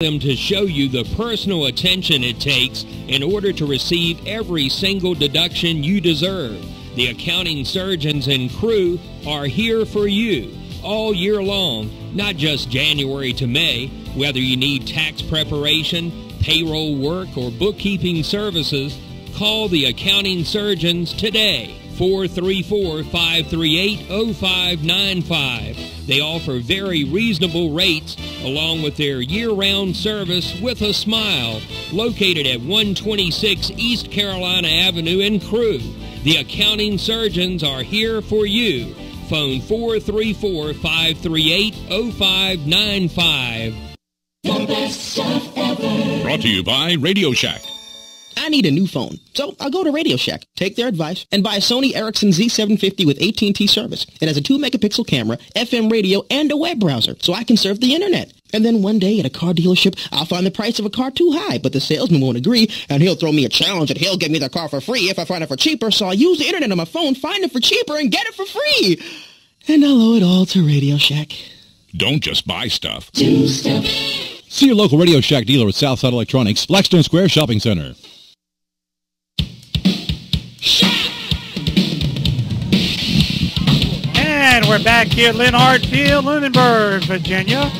them to show you the personal attention it takes in order to receive every single deduction you deserve. The accounting surgeons in Crewe are here for you all year long, not just January to May. Whether you need tax preparation, payroll work, or bookkeeping services, call the accounting surgeons today. 434-538-0595. They offer very reasonable rates along with their year-round service with a smile, located at 126 East Carolina Avenue in Crewe. The accounting surgeons are here for you. Phone 434-538-0595. The best stuff ever. Brought to you by Radio Shack. I need a new phone, so I'll go to Radio Shack, take their advice, and buy a Sony Ericsson Z750 with AT&T service. It has a 2-megapixel camera, FM radio, and a web browser, so I can surf the internet. And then one day at a car dealership, I'll find the price of a car too high, but the salesman won't agree, and he'll throw me a challenge, and he'll give me the car for free if I find it for cheaper, so I'll use the internet on my phone, find it for cheaper, and get it for free. And I'll owe it all to Radio Shack. Don't just buy stuff. Two-step. See your local Radio Shack dealer at Southside Electronics, Blackstone Square Shopping Center. And we're back here at Lynn Hart Field, Lunenburg, Virginia.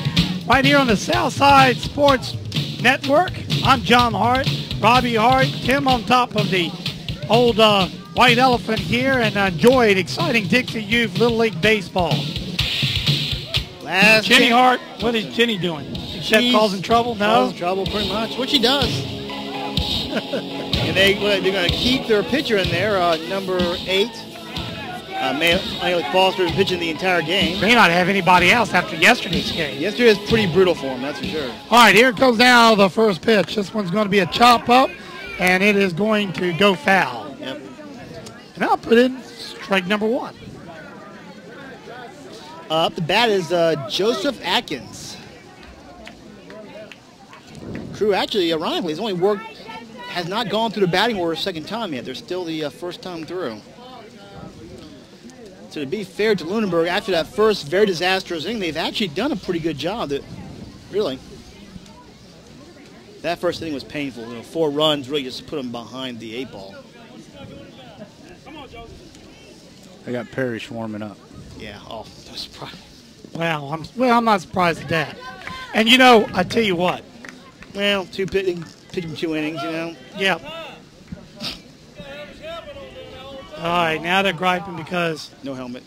Right here on the Southside Sports Network. I'm John Hart, Robbie Hart, Tim on top of the old white elephant here, and enjoyed exciting Dixie Youth Little League Baseball. Jenny Hart, what is Jenny doing? Except causing trouble? No? Causing trouble, pretty much. What she does. And they're going to keep their pitcher in there, number 8. Manuel Foster is pitching the entire game. May not have anybody else after yesterday's game. Yesterday was pretty brutal for him, that's for sure. All right, here comes now the first pitch. This one's going to be a chop up, and it is going to go foul. Yep. And I'll put in strike number 1. Up the bat is Joseph Atkins. Crewe actually, ironically, has not gone through the batting order a second time yet. They're still the first time through. So to be fair to Lunenburg, after that first very disastrous inning, they've actually done a pretty good job. Really. That first inning was painful. 4 runs really just put them behind the 8 ball. I got Parrish warming up. Yeah, no surprise. Well, I'm not surprised at that. And, I tell you what. Well, pitching 2 innings, Yeah. All right, now they're griping because no helmet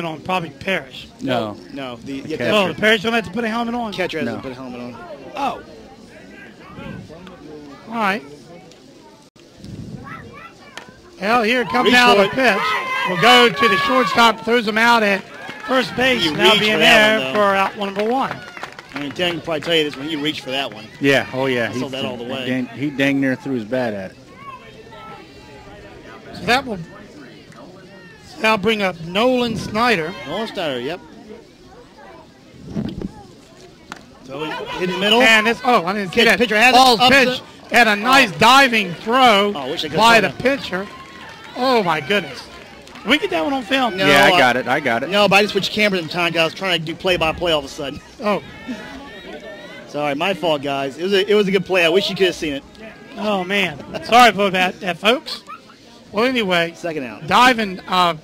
on probably Parrish. No. The Parrish don't have to put a helmet on? Catcher has to put a helmet on. Oh. All right. Well, here comes now the pitch. We'll go to the shortstop, throws him out at first base, now being there for out number 1. I mean, Dan can probably tell you this when you reach for that one. Yeah, oh yeah. He that all the way. He dang near threw his bat at it. So that will now bring up Nolan Snyder. Yep. So he hit in the middle. And this, I didn't see that. Pitcher has Ball's pitch and a nice diving throw by the pitcher. Oh, my goodness. Did we get that one on film? No, yeah, I got it. No, but I just switched cameras in time because I was trying to do play-by-play all of a sudden. Oh. Sorry, my fault, guys. It was a good play. I wish you could have seen it. Oh, man. Sorry about that, folks. Well, anyway. Second out. Diving out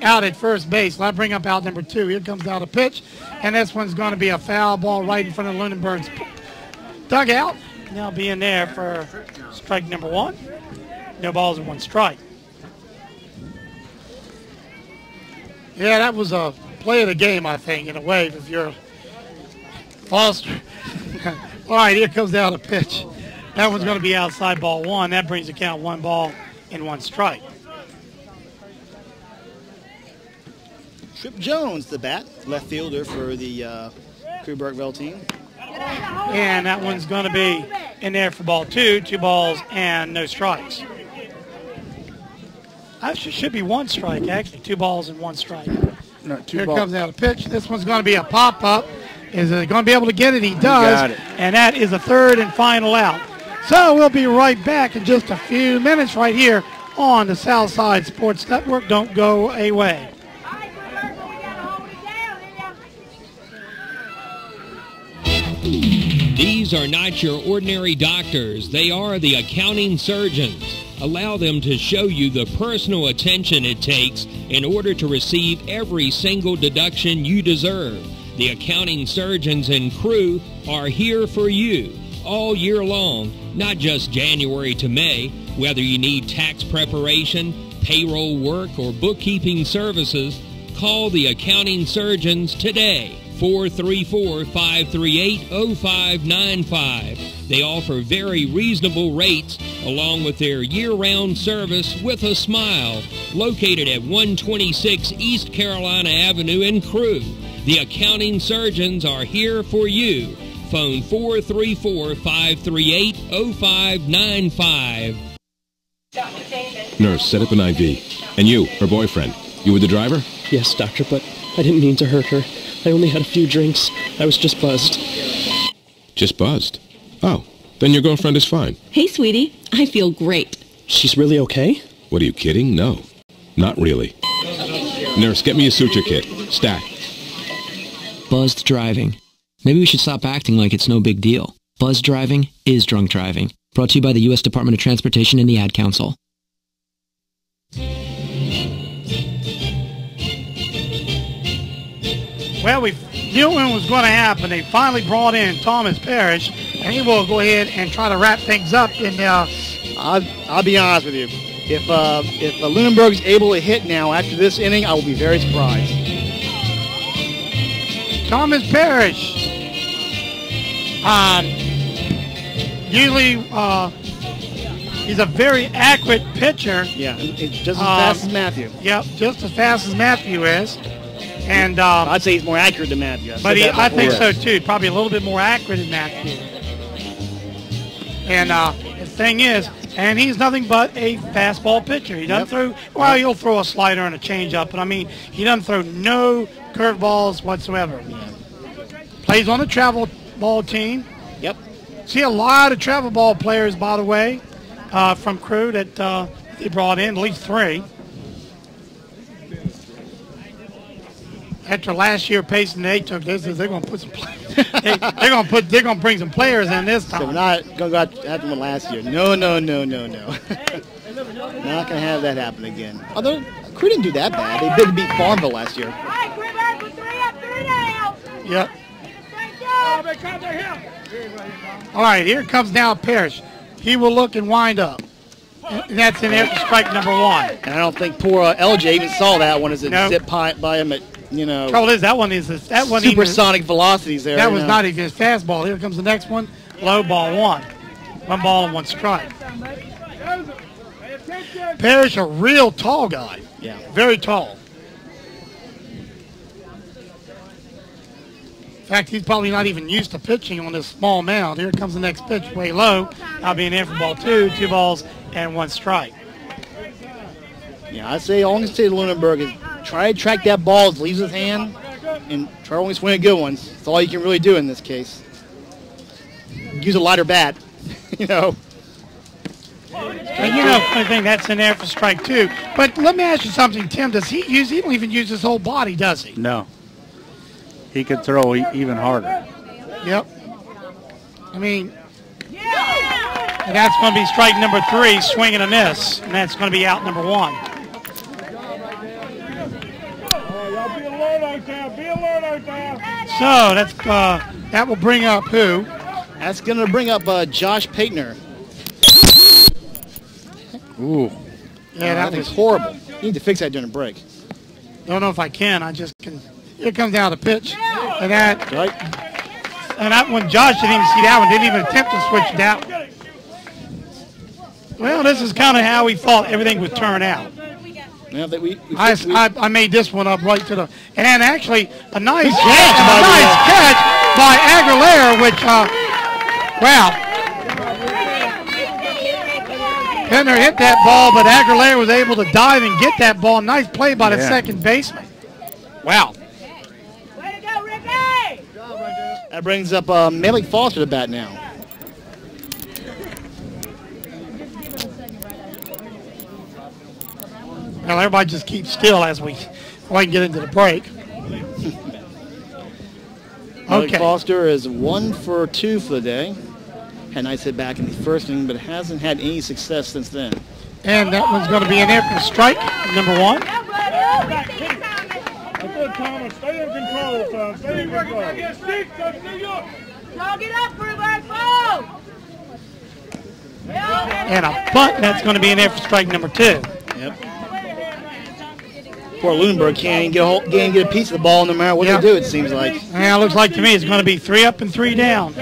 at first base. Let's bring up out number 2. Here comes out a pitch. And this one's going to be a foul ball right in front of Lunenburg's dugout. Now being there for strike number 1. No balls and 1 strike. Yeah, that was a play of the game, I think, in a way, if you're Foster. All right, here comes out a pitch. That one's going to be outside ball 1. That brings the count 1 ball and 1 strike. Trip Jones, the bat, left fielder for the Crewe Burkeville team. And that one's going to be in there for ball 2. 2 balls and no strikes. Actually, should be 1 strike, actually. 2 balls and 1 strike. No, Here comes out a pitch. This one's going to be a pop-up. Is he going to be able to get it? He does. Got it. And that is a 3rd and final out. So we'll be right back in just a few minutes right here on the Southside Sports Network. Don't go away. These are not your ordinary doctors. They are the accounting surgeons. Allow them to show you the personal attention it takes in order to receive every single deduction you deserve. The accounting surgeons in Crewe are here for you all year long, not just January to May. Whether you need tax preparation, payroll work, or bookkeeping services, call the accounting surgeons today. 434-538-0595. They offer very reasonable rates along with their year-round service with a smile, located at 126 East Carolina Avenue in Crewe. The accounting surgeons are here for you. Phone 434-538-0595. Nurse, set up an IV. And you, her boyfriend, you were the driver? Yes, doctor, but I didn't mean to hurt her. I only had a few drinks. I was just buzzed. Just buzzed? Oh, then your girlfriend is fine. Hey, sweetie. I feel great. She's really okay? What, are you kidding? No, not really. Nurse, get me a suture kit. Stat. Buzzed driving. Maybe we should stop acting like it's no big deal. Buzzed driving is drunk driving. Brought to you by the U.S. Department of Transportation and the Ad Council. Well, we knew when it was going to happen. They finally brought in Thomas Parrish, and he will go ahead and try to wrap things up. And I'll be honest with you. If Lunenburg is able to hit now after this inning, I will be very surprised. Thomas Parrish. Usually, he's a very accurate pitcher. Yeah, just as fast as Matthew. Yep, just as fast as Matthew is. And I'd say he's more accurate than Matthew. I think so too. Probably a little bit more accurate than Matthew. And the thing is, and he's nothing but a fastball pitcher. He doesn't throw. Well, he'll throw a slider and a changeup, but I mean, he doesn't throw no curveballs whatsoever. Plays on the travel ball team. Yep. See a lot of travel ball players, by the way, from Crewe that they brought in, at least 3. After last year pacing they took this, they're going to put some they're going to bring some players in this time. So we're not going to go after them last year. No. Not going to have that happen again. Although Crewe didn't do that bad. They did beat Farmville last year. Yep. All right, here comes now Parrish. He will look and wind up. And that's in there for strike number 1. And I don't think poor LJ even saw that one as it zipped by him at, Trouble is, that one supersonic velocities there. That was not even his fastball. Here comes the next one. Low ball 1. 1 ball and 1 strike. Parrish, a real tall guy. Yeah. Very tall. In fact, he's probably not even used to pitching on this small mound. Here comes the next pitch, way low. Now being in for ball 2, 2 balls and 1 strike. Yeah, I'd say all I'm going to say to Lunenburg is try to track that ball as it leaves his hand and try to only swing at good ones. That's all you can really do in this case. Use a lighter bat, And I think that's in there for strike 2. But let me ask you something, Tim. Does he don't even use his whole body, does he? No. He could throw even harder. Yep. I mean, and that's going to be strike number 3, swing and a miss. And that's going to be out number 1. So that's that will bring up who? That's going to bring up Josh Paitner. Ooh. Yeah, that was horrible. You need to fix that during the break. Don't know if I can. I just can. Here comes down the pitch. And that. Right. And that one, Josh didn't even see that one. Didn't even attempt to switch it out. Well, this is kind of how we thought everything would turn out. Yeah, I made this one up right to the, and actually a nice catch by Aguilera, which, wow. Penner hit that ball, but Aguilera was able to dive and get that ball. Nice play by the second baseman. Wow. Way to go, Ricky! That brings up Malik Foster to bat now. Well, everybody just keeps still as we get into the break. Okay. Foster is 1 for 2 for the day. Had a nice hit back in the first inning, but hasn't had any success since then. And that one's going to be an after strike, number 1. Thomas, stay in control, son. Stay in control. Dog it up, Crewe. And a bunt, that's going to be an after strike, number 2. Yep. Poor Lunenburg can't get a piece of the ball no matter what they do, it seems like. Yeah, it looks like to me it's going to be 3 up and 3 down.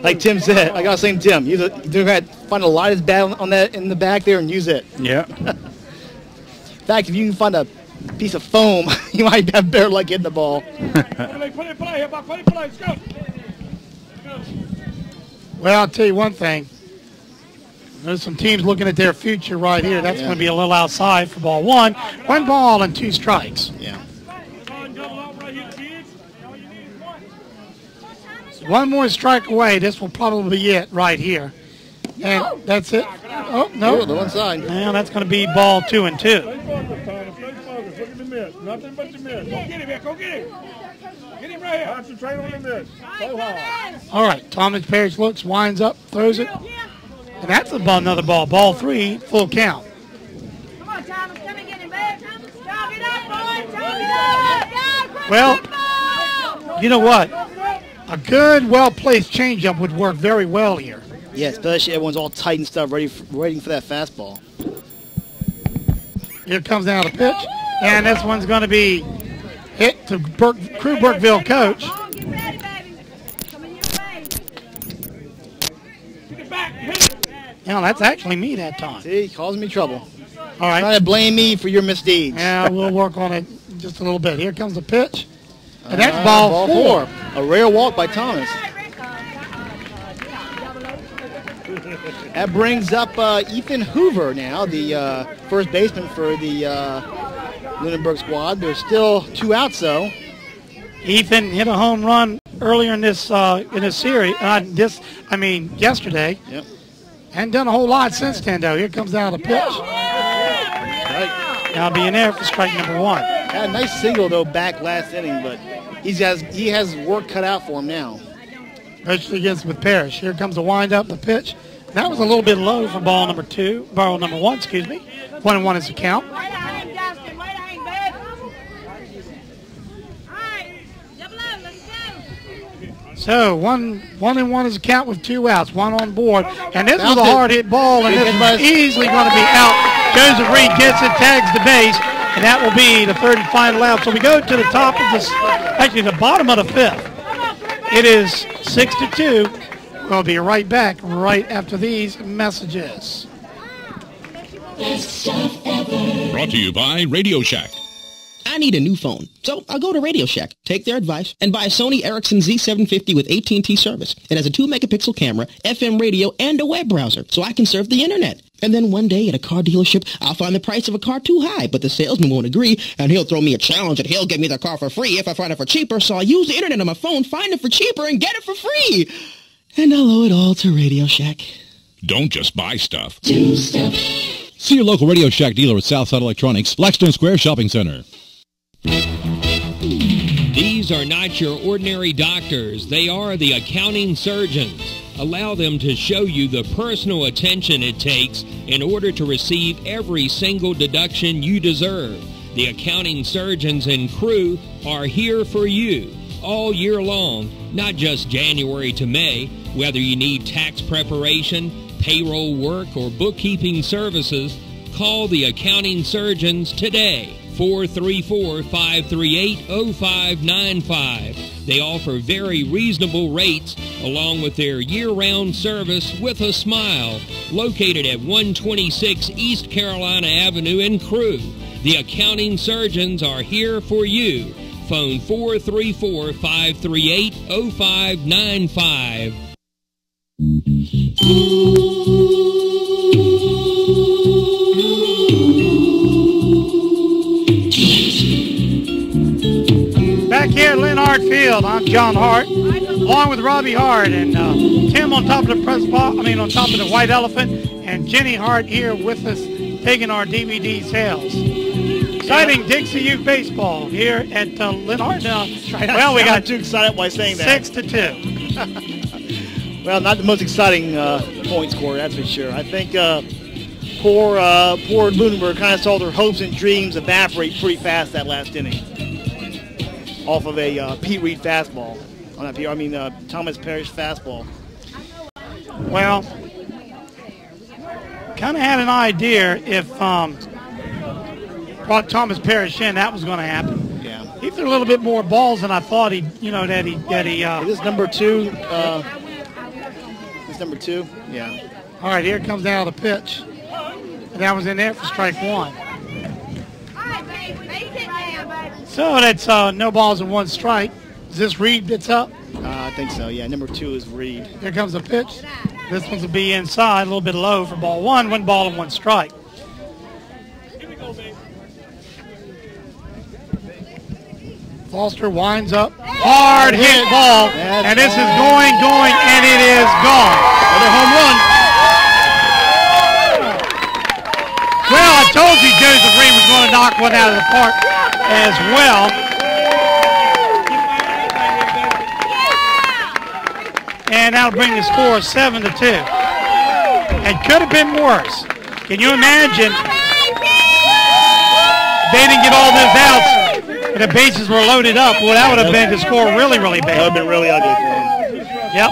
Like Tim said, I got the same Tim. You're going to find the lightest bat on that in the back there and use it. Yeah. In fact, if you can find a piece of foam, you might have better luck hitting the ball. Well, I'll tell you one thing. There's some teams looking at their future right here. That's going to be a little outside for ball 1. 1 ball and 2 strikes. Yeah. So 1 more strike away. This will probably be it right here. And that's it. Oh, no. The one side. Now that's going to be ball 2 and 2. Nothing but the miss. Go get him, Go get him. Get him right here. Concentrate on the miss. So hard. All right. Thomas Parrish looks, winds up, throws it. And that's another ball. Ball 3, full count. Come on, Thomas. Come and get him, man. Jog it up, boy. Jog it up. Well, you know what? A good, well-placed changeup would work very well here. Yeah, especially everyone's all tight and stuff, waiting for that fastball. Here comes down the pitch. And this one's going to be hit to Crewe Burkeville coach. Now, that's actually me that time. See, he causing me trouble. All right. Trying to blame me for your misdeeds. Yeah, we'll work on it just a little bit. Here comes the pitch. And that's ball 4. A rare walk by Thomas. That brings up Ethan Hoover now, the first baseman for the Lunenburg squad. There's still 2 outs, though. Ethan hit a home run earlier in this series. Yesterday. Yep. Hadn't done a whole lot since then, though. Here comes down the pitch. Right. Now being there for strike number 1. Had a nice single, though, back last inning, but he has work cut out for him now. Pitched against with Parrish. Here comes the windup, the pitch. That was a little bit low for ball number 1, excuse me. 1-1 is the count. So 1-1 is the count with 2 outs, 1 on board. And this was a hard hit ball, and this is easily going to be out. Joseph Reed gets it, tags the base, and that will be the 3rd and final out. So we go to the top of this, actually the bottom of the 5th. It is 6-2. We'll be right back right after these messages. Brought to you by Radio Shack. I need a new phone, so I'll go to Radio Shack, take their advice, and buy a Sony Ericsson Z750 with AT&T service. It has a 2-megapixel camera, FM radio, and a web browser, so I can surf the internet. And then one day at a car dealership, I'll find the price of a car too high, but the salesman won't agree, and he'll throw me a challenge and he'll give me the car for free if I find it for cheaper, so I'll use the internet on my phone, find it for cheaper, and get it for free. And I'll owe it all to Radio Shack. Don't just buy stuff. See your local Radio Shack dealer at Southside Electronics, Blackstone Square Shopping Center. These are not your ordinary doctors. They are the accounting surgeons. Allow them to show you the personal attention it takes in order to receive every single deduction you deserve. The accounting surgeons in Crewe are here for you all year long, not just January to May. Whether you need tax preparation, payroll work, or bookkeeping services, call the accounting surgeons today. 434-538-0595. They offer very reasonable rates along with their year-round service with a smile. Located at 126 East Carolina Avenue in Crewe. The accounting surgeons are here for you. Phone 434-538-0595. Back here at Lynn Hart Field, I'm John Hart, along with Robbie Hart and Tim on top of the on top of the White Elephant, and Jenny Hart here with us, taking our DVD sales. Exciting Dixie Youth baseball here at Linhart. Well, we got too excited by saying that. 6-2. Well, not the most exciting point score, that's for sure. I think poor Lunenburg kind of saw their hopes and dreams evaporate pretty fast that last inning off of a Pete Reed fastball. Thomas Parrish fastball. Well, kind of had an idea if brought Thomas Parrish in, that was going to happen. Yeah. He threw a little bit more balls than I thought he. This number two. This number two. Yeah. All right, here comes down the pitch, and that was in there for strike one. So that's no balls and one strike. Is this Reed that's up? I think so, yeah. Number two is Reed. Here comes the pitch. This one's will be inside, a little bit low for ball one. 1 ball and 1 strike. Foster winds up. Hard hit ball. And this is going, and it is gone. Another home run. Well, I told you Joseph Reed was going to knock one out of the park as well. And that'll bring the score 7-2. It could have been worse. Can you imagine if they didn't get all those outs and the bases were loaded up? Well, that would have been the score really, really bad. That would have been really ugly for them. Yep.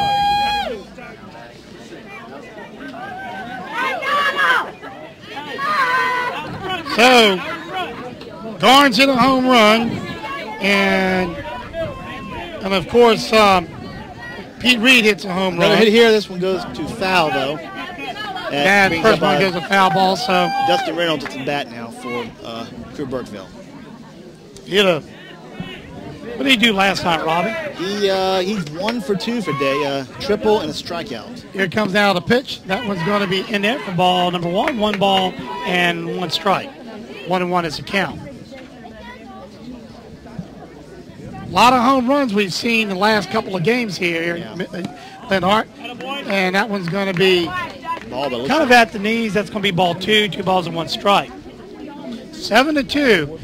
So, Garnes hit a home run, and of course, Pete Reed hits a home run. Another hit here. This one goes to foul, though. That first one goes to foul ball, so. Dustin Reynolds at the bat now for Crewe Burkeville. What did he do last night, Robbie? He's 1 for 2 for day, triple and a strikeout. Here comes out the pitch. That one's going to be in there for ball number 1. 1 ball and 1 strike. 1-1 is the count. A lot of home runs we've seen the last couple of games here in Linhart. And that one's going to be kind of at the knees. That's going to be ball 2. 2 balls and 1 strike. 7-2.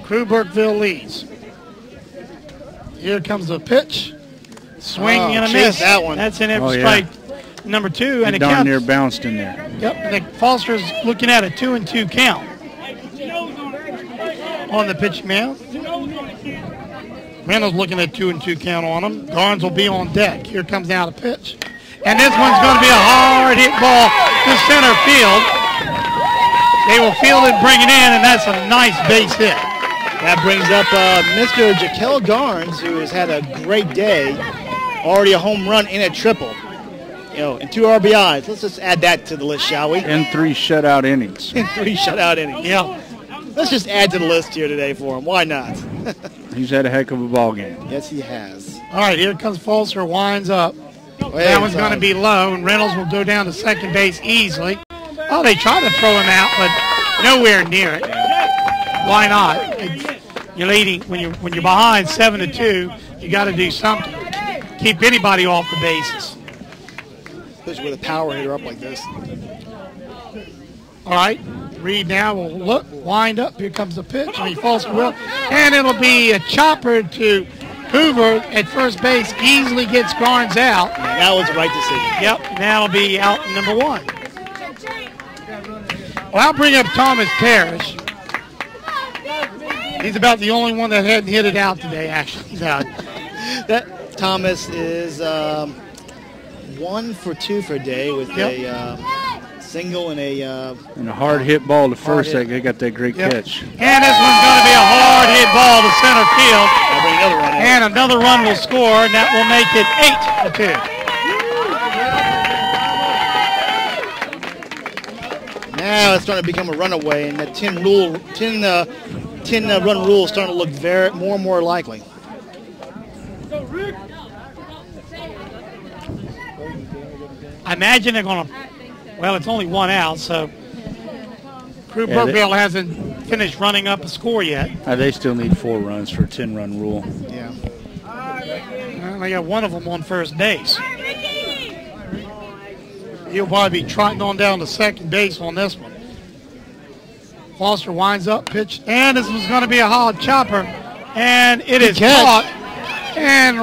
Crewe Burkeville leads. Here comes the pitch. Swing and a miss. That one. That's in there for strike number 2. And it darn counts. near bounced in there. Yep. And Foster's looking at a 2-2 count on the pitch mound. Reynolds looking at 2-2 count on him. Garnes will be on deck. Here comes down the pitch. And this one's going to be a hard hit ball to center field. They will field it, bring it in, and that's a nice base hit. That brings up Mr. Jaquel Garnes, who has had a great day. Already a home run and a triple. And 2 RBIs. Let's just add that to the list, shall we? And 3 shutout innings. And 3 shutout innings. Yeah. Let's just add to the list here today for him. Why not? He's had a heck of a ball game. Yes, he has. All right, here comes Foster, winds up. That one's going to be low, and Reynolds will go down to second base easily. Oh, they tried to throw him out, but nowhere near it. Why not? You're leading when you're behind 7-2. You got to do something. Keep anybody off the bases. Especially with a power hitter up like this. All right, Reed now will wind up. Here comes the pitch. Foster will, and it'll be a chopper to Hoover at first base. Easily gets Garnes out. Yeah, that was the right decision. Yep, and that'll be out number 1. Well, I'll bring up Thomas Parrish. He's about the only one that hadn't hit it out today, actually. That Thomas is 1 for 2 for a day with a single and a hard hit ball to first. They got that great catch. And this one's going to be a hard hit ball to center field. And another run will score, and that will make it 8-2. Now it's starting to become a runaway, and the 10 run rule is starting to look more and more likely. I imagine they're going to, well, it's only 1 out, so Crewe Burkeville hasn't finished running up a score yet. They still need 4 runs for a 10-run rule. Yeah. Well, they got one of them on first base. He'll probably be trotting on down to second base on this one. Foster winds up, pitch, and this was going to be a hard chopper, and it is caught. And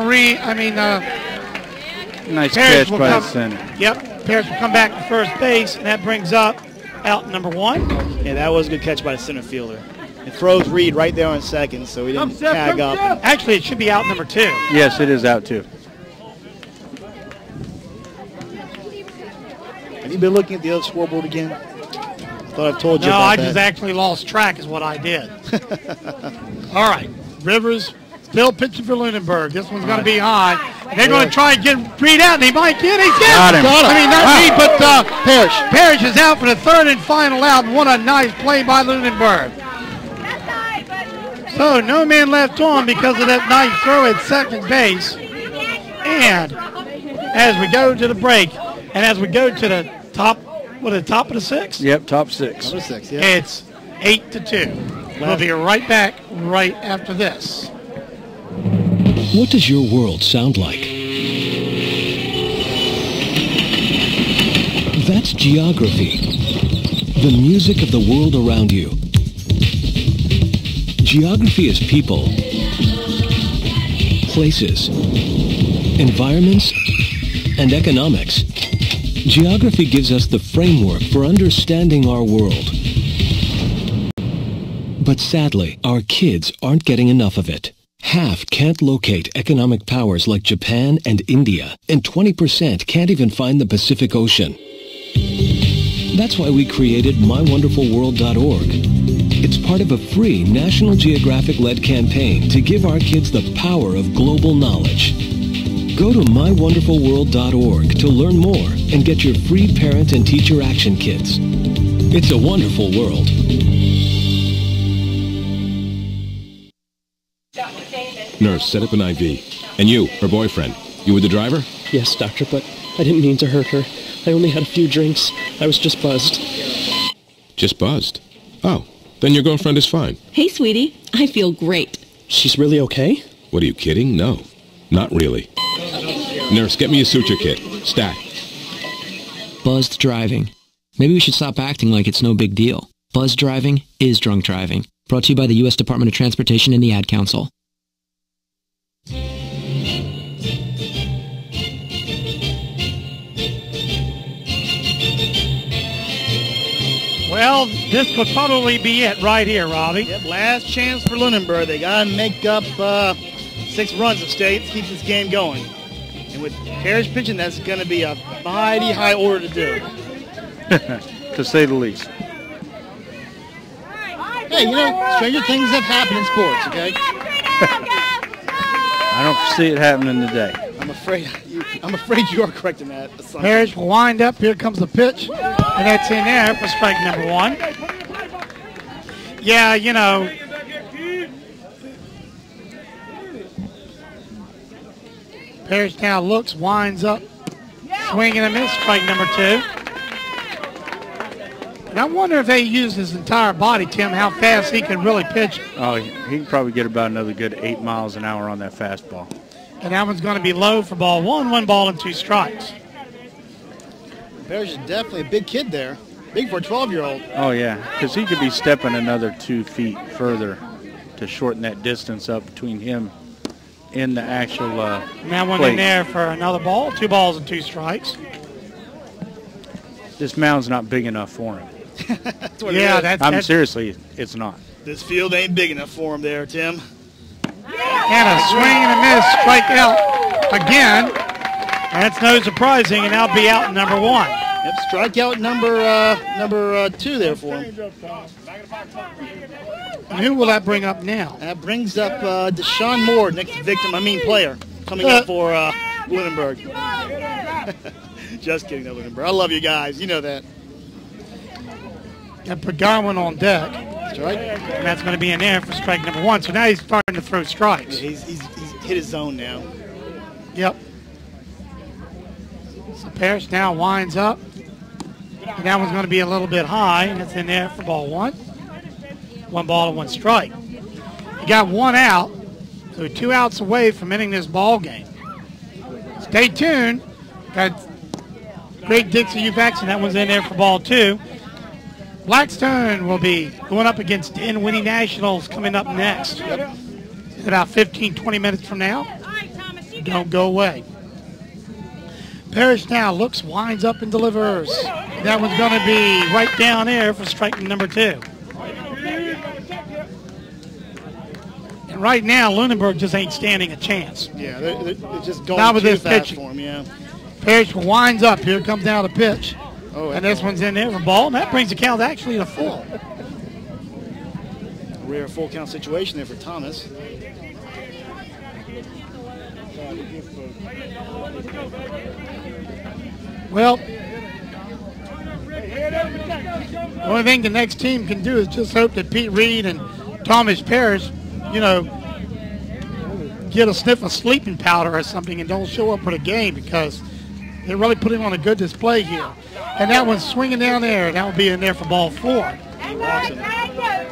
nice catch by the center. Yep, Parrish will come back to first base, and that brings up out number 1. Yeah, that was a good catch by the center fielder. It throws Reed right there on second, so he didn't tag up. Actually, it should be out number 2. Yes, it is out 2. Have you been looking at the other scoreboard again? Thought I've told you no, about I that. just actually lost track is what I did. All right, Rivers still pitching for Lunenburg. This one's going to be high. And they're going to try and get Reed out, and he might get it. Got him. I mean, not Reed, but Parrish. Parrish is out for the third and final out, and what a nice play by Lunenburg. So no man left on because of that nice throw at second base. And as we go to the break, and as we go to the top, top of the 6th? Yep, top 6. Top of 6, yeah. It's 8-2. We'll be right back right after this. What does your world sound like? That's geography. The music of the world around you. Geography is people, places, environments, and economics. Geography gives us the framework for understanding our world. But sadly, our kids aren't getting enough of it. Half can't locate economic powers like Japan and India, and 20% can't even find the Pacific Ocean. That's why we created MyWonderfulWorld.org. It's part of a free National Geographic-led campaign to give our kids the power of global knowledge. Go to MyWonderfulWorld.org to learn more and get your free parent and teacher action kits. It's a wonderful world. Nurse, set up an IV. And you, her boyfriend, you were the driver? Yes, doctor, but I didn't mean to hurt her. I only had a few drinks. I was just buzzed. Just buzzed? Oh, then your girlfriend is fine. Hey, sweetie. I feel great. She's really okay? What, are you kidding? No, not really. Nurse, get me a suture kit. Stat. Buzzed driving. Maybe we should stop acting like it's no big deal. Buzzed driving is drunk driving. Brought to you by the U.S. Department of Transportation and the Ad Council. Well, this could probably be it right here, Robbie. Yep, last chance for Lunenburg. They got to make up 6 runs of states, keep this game going. And with Parrish pitching, that's going to be a mighty high order to do. To say the least. Hey, you know, stranger things have happened in sports, okay? I don't see it happening today. I'm afraid you are correct in that assumption. Parrish will wind up. Here comes the pitch. And that's in there for strike number 1. Yeah, you know. Parrish now looks, winds up, swing and a miss, strike number 2. And I wonder if they use his entire body, Tim, how fast he can really pitch. Oh, he can probably get about another good 8 miles an hour on that fastball. And that one's going to be low for ball 1, 1 ball and 2 strikes. Parrish is definitely a big kid there. Big for a 12-year-old. Oh, yeah, because he could be stepping another 2 feet further to shorten that distance up between him and the actual and that one plate. in there for another ball, 2 balls and 2 strikes. This mound's not big enough for him. That's what it is. Seriously, it's not. This field ain't big enough for him there, Tim. And a swing and a miss, strike out again. That's no surprising, and that'll be out number 1. Yep, strikeout number 2 there for him. And who will that bring up now? That brings up Deshaun Moore, next player, coming up for Lunenburg. Just kidding, though, Lunenburg. I love you guys. You know that. And put Garwin on deck. That's right. And that's going to be in there for strike number 1. So now he's starting to throw strikes. Yeah, he's hit his zone now. Yep. So Parrish now winds up. And that one's going to be a little bit high, and it's in there for ball 1. 1 ball and 1 strike. He got 1 out, so 2 outs away from ending this ball game. Stay tuned. Got Great Dixie Youth Action. That one's in there for ball 2. Blackstone will be going up against Dinwiddie Nationals coming up next. About 15, 20 minutes from now. Don't go away. Parrish now looks, winds up, and delivers. That one's going to be right down there for strike number 2. And right now, Lunenburg just ain't standing a chance. Yeah, they're just going Not with too this fast pitching. for him, yeah. Parrish winds up. Here comes down the pitch. Oh, And this one's in there for ball, and that brings the count actually to full. Rare full count situation there for Thomas. Well, the only thing the next team can do is just hope that Pete Reed and Thomas Parrish, get a sniff of sleeping powder or something and don't show up for the game, because they're really putting on a good display here. And that one's swinging down there. That will be in there for ball 4,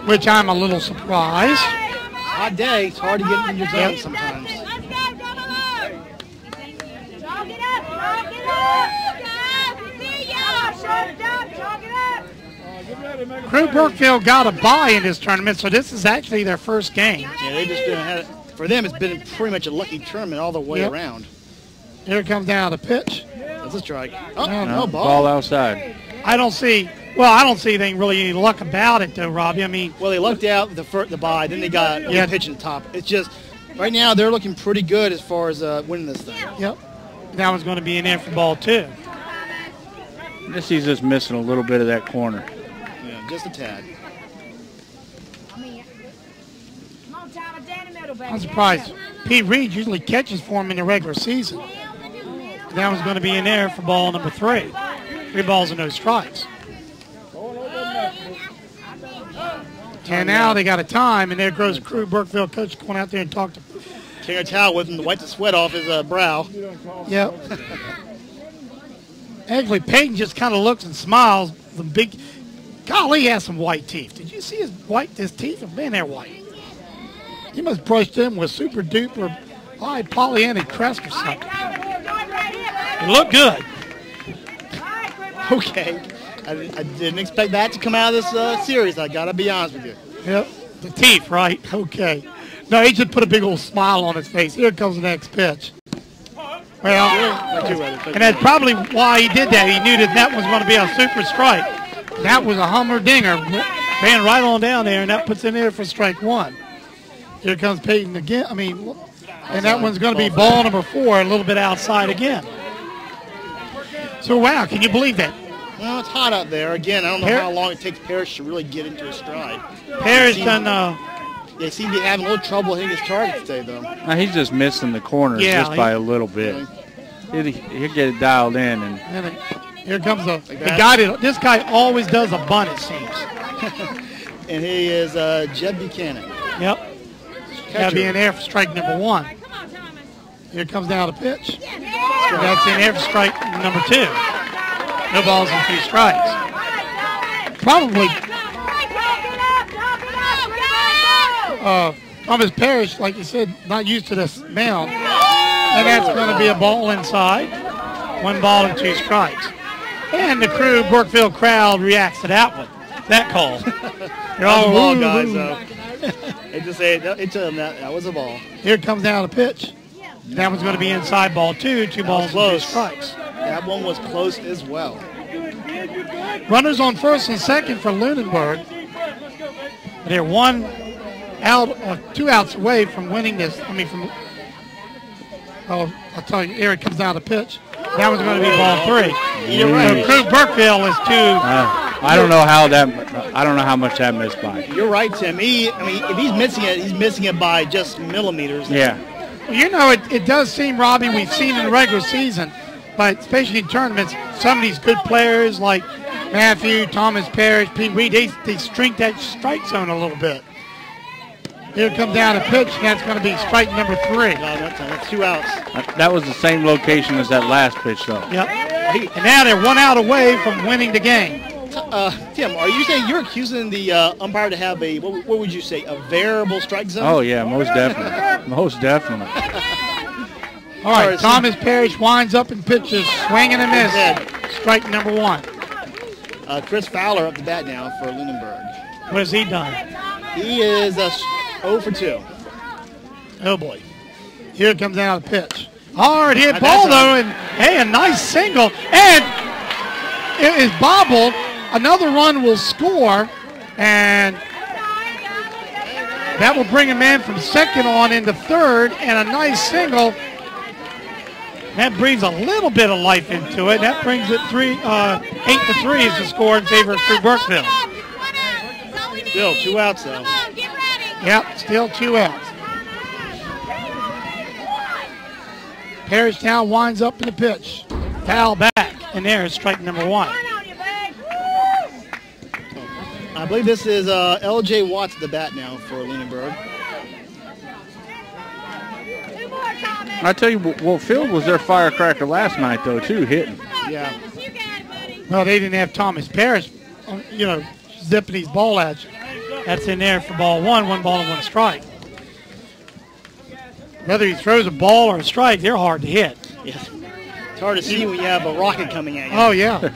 which I'm a little surprised. Hot day. It's hard to get in your zone sometimes. Crewe Brookfield got a bye in this tournament, so this is actually their first game. Yeah, they just had it. For them, it's been pretty much a lucky tournament all the way around. Here comes down the pitch. That's a strike. Oh, No, ball. ball outside. I don't see anything really any luck about it, though, Robbie. I mean, well, they lucked out the bye, then they got the pitch in the top. It's just right now they're looking pretty good as far as winning this thing. Yep. That one's going to be in there for ball 2. This he's just missing a little bit of that corner. Yeah, just a tad. I'm surprised. Pete Reed usually catches for him in the regular season. That one's going to be in there for ball number 3. 3 balls and no strikes. And now they got a time, and there goes Crewe Brookfield coach going out there and talk to King of towel with him to wipe the sweat off his brow. Yep. Actually, Peyton just kind of looks and smiles. The big, golly, he has some white teeth. Did you see his teeth? Man, they're white. He must brush them with super duper high Pollyanna crest or something. They look good. Okay. I didn't expect that to come out of this series. I got to be honest with you. Yep. The teeth, right? Okay. No, he just put a big old smile on his face. Here comes the next pitch. Well, and that's probably why he did that. He knew that was going to be a super strike. That was a hummer dinger. Ran right on down there, and that puts in there for strike 1. Here comes Peyton again. And that one's going to be ball number 4, a little bit outside again. So, wow, can you believe that? Well, it's hot out there. Again, I don't know how long it takes Parrish to really get into his stride. Parrish done... They seem to be having a little trouble hitting his target today, though. He's just missing the corners just by a little bit. He'll get it dialed in. And here comes the guy. This guy always does a bunt, it seems. And he is Jed Buchanan. Yep. Got to be in there for strike number 1. Here comes down the pitch. That's in there for strike number 2. No balls and 2 strikes. Probably Thomas Parrish, like you said, not used to this mound. And that's going to be a ball inside. 1 ball and 2 strikes. And the Crewe Brookfield crowd reacts to that one. That call. They're all ball guys, though. They just say it to them that was a ball. Here comes down the pitch. That one's going to be inside ball 2. 2 balls and 2 strikes. That one was close as well. Runners on first and second for Lunenburg. They're 2 outs away from winning this. I'll tell you, here it comes down the pitch. That one's going to be ball 3. You're right. Crewe Brookfield is 2. I don't know how much that missed by. You're right, Tim. If he's missing it by just millimeters. Yeah. Well, it does seem, Robbie, we've seen in the regular season, but especially in tournaments, some of these good players like Matthew, Thomas Parrish, Pete Reed, they shrink that strike zone a little bit. Here comes down a pitch, and that's going to be strike number 3. No, that's 2 outs. That was the same location as that last pitch, though. Yep. And now they're 1 out away from winning the game. Tim, are you saying you're accusing the umpire to have a, what would you say, a variable strike zone? Oh, yeah, most definitely. Most definitely. All right, Thomas Parrish winds up and pitches, swing and a miss. Strike number 1. Chris Fowler up to bat now for Lunenburg. What has he done? He is 0 for 2. Oh, boy. Here comes out a pitch. Hard hit ball, though, and hey, a nice single. And it is bobbled. Another run will score, and that will bring a man from second on into third, and a nice single. That brings a little bit of life into it. That brings it 8-3 is the score in favor of Crewe Burkeville. Still 2 outs, though. Yep, still 2 outs. Parristown winds up in the pitch. Foul back, and there is strike number 1. I believe this is L.J. Watts at the bat now for Lunenburg. I tell you, well, Field was their firecracker last night, though, too, hitting. Yeah. Well, they didn't have Thomas Parrish, zipping these ball at you. That's in there for ball 1 ball and 1 strike. Whether he throws a ball or a strike, they're hard to hit. Yeah. It's hard to see when you have a rocket coming at you. Oh, yeah.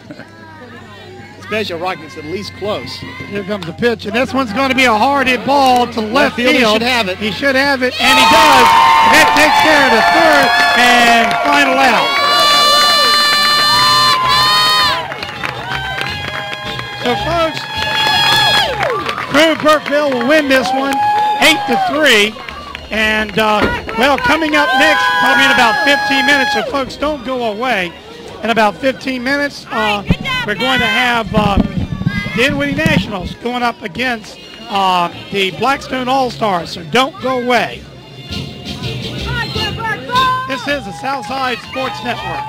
Especially a rocket that's at least close. Here comes the pitch, and this one's going to be a hard hit ball to left field. He should have it. He should have it, and he does. That takes care of the third and final out. So, folks, Crewe Burkeville will win this one 8-3. And, well, coming up next, probably in about 15 minutes, so folks, don't go away. In about 15 minutes, we're going to have the Dinwiddie Nationals going up against the Blackstone All-Stars, so don't go away. This is the Southside Sports Network.